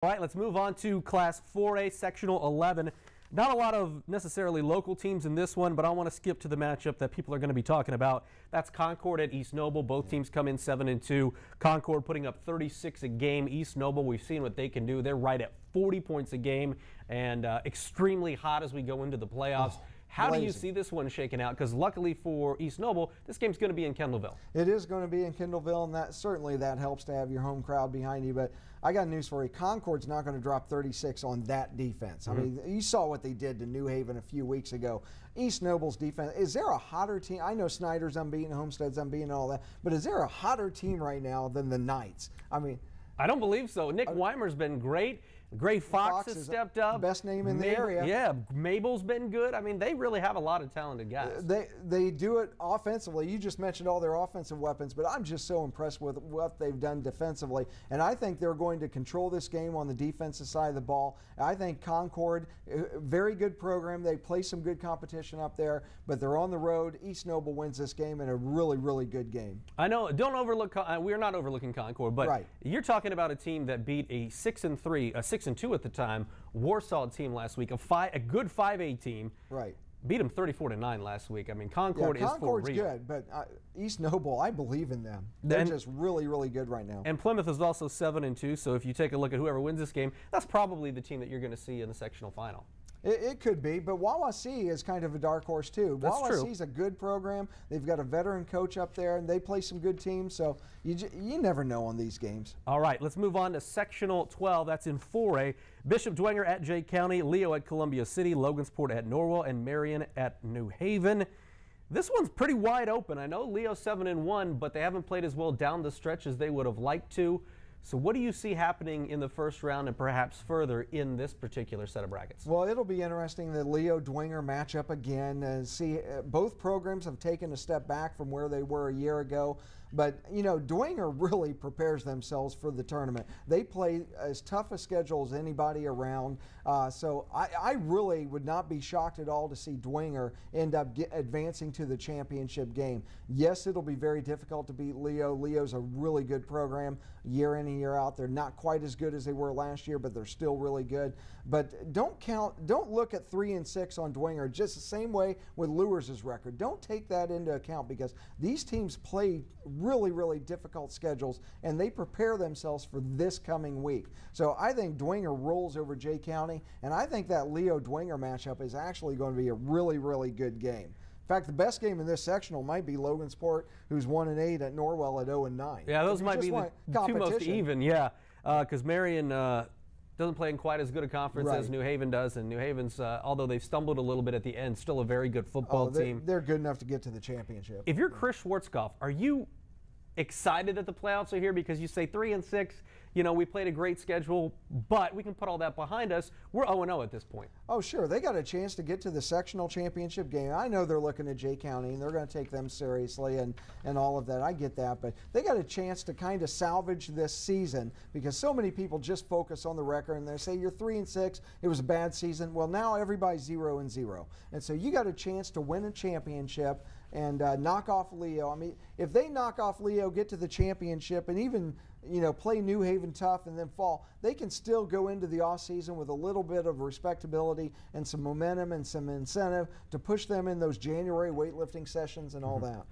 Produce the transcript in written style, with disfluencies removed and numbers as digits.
All right, let's move on to Class 4A, Sectional 11. Not a lot of necessarily local teams in this one, but I want to skip to the matchup that people are going to be talking about. That's Concord at East Noble. Both teams come in 7-2. Concord putting up 36 a game. East Noble, we've seen what they can do. They're right at 40 points a game and extremely hot as we go into the playoffs. How do you see this one shaking out? Because luckily for East Noble, this game's going to be in Kendallville. It is going to be in Kendallville, and that certainly helps to have your home crowd behind you. But I got news for you. Concord's not going to drop 36 on that defense. I mean, you saw what they did to New Haven a few weeks ago. East Noble's defense, is there a hotter team? I know Snyder's unbeaten, Homestead's unbeaten, and all that, but is there a hotter team right now than the Knights? I mean, I don't believe so. Nick Weimer's been great. Gray Fox has stepped up. Best name in the area. Yeah, Mabel's been good. I mean, they really have a lot of talented guys. They do it offensively. You just mentioned all their offensive weapons, but I'm just so impressed with what they've done defensively. And I think they're going to control this game on the defensive side of the ball. I think Concord, very good program. They play some good competition up there, but they're on the road. East Noble wins this game in a really, really good game. I know. Don't overlook. We're not overlooking Concord, but right. You're talking about a team that beat a 6-3, a 6-2 at the time, Warsaw team last week, a good 5A team. Right. Beat them 34-9 last week. I mean, Concord is Concord's for real. good, but East Noble, I believe in them. They're just really, really good right now. And Plymouth is also 7-2, so if you take a look at whoever wins this game, that's probably the team that you're going to see in the sectional final. It could be, but Wawasee is kind of a dark horse too. Wawasee's a good program. They've got a veteran coach up there, and they play some good teams, so you never know on these games. All right, let's move on to Sectional 12. That's in 4A. Bishop Dwenger at Jay County, Leo at Columbia City, Logansport at Norwell, and Marion at New Haven. This one's pretty wide open. I know Leo's 7-1, but they haven't played as well down the stretch as they would have liked to. So what do you see happening in the first round and perhaps further in this particular set of brackets? Well, it'll be interesting, the Leo-Dwenger matchup again. Both programs have taken a step back from where they were a year ago. But, you know, Dwenger really prepares themselves for the tournament. They play as tough a schedule as anybody around. So I really would not be shocked at all to see Dwenger end up advancing to the championship game. Yes, it'll be very difficult to beat Leo. Leo's a really good program year in and year out. They're not quite as good as they were last year, but they're still really good. But don't look at 3-6 on Dwenger just the same way with Lewis' record. Don't take that into account, because these teams play really, really difficult schedules, and they prepare themselves for this coming week. So I think Dwenger rolls over Jay County, and I think that Leo-Dwenger matchup is actually going to be a really, really good game. In fact, the best game in this sectional might be Logansport, who's 1-8, at Norwell at 0-9. Yeah, those might be the two most even, yeah, because Marion doesn't play in quite as good a conference as New Haven does, and New Haven's, although they've stumbled a little bit at the end, still a very good football team. They're good enough to get to the championship. If you're Chris Schwarzkopf, are you excited that the playoffs are here? Because you say 3-6, you know, we played a great schedule, but we can put all that behind us. We're 0-0 at this point. Oh, sure. They got a chance to get to the sectional championship game. I know they're looking at Jay County, and they're going to take them seriously and all of that. I get that, but they got a chance to kind of salvage this season, because so many people just focus on the record, and they say you're 3-6, it was a bad season. Well, now everybody's 0-0. And so you got a chance to win a championship and knock off Leo. I mean, if they knock off Leo, get to the championship, and even, you know, play New Haven tough and then fall, they can still go into the offseason with a little bit of respectability and some momentum and some incentive to push them in those January weightlifting sessions and all that.